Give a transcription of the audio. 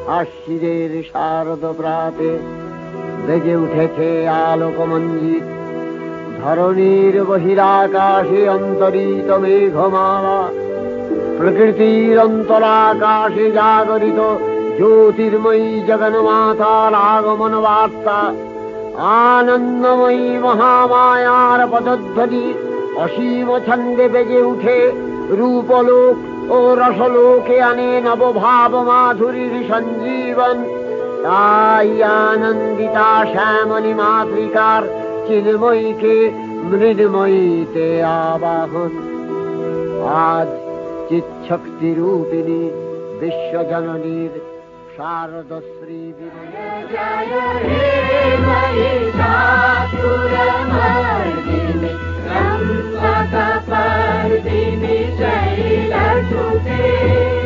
আশ্বিনের শারদ প্রাতে বেজে উঠেছে আলোকমঞ্জিত। ধরণীর বহিরাকাশে অন্তরিত মেঘমালা, প্রকৃতির অন্তরাকাশে জাগরিত জ্যোতির্ময়ী জগন্মাতার আগমন বার্তা। আনন্দময়ী মহামায়ার পদধ্বনি অসীম ছন্দে বেজে উঠে রূপলোক ও রসলোকে আনে নবভাব মাধুরীর সঞ্জীবন। তাই আনন্দিতা শ্যামলী মাতৃকার চিন্ময়ীকে মৃন্ময়ীতে আবাহন। আজ চিৎশক্তি রূপিণী বিশ্বজননীর শারদশ্রী शैलसुते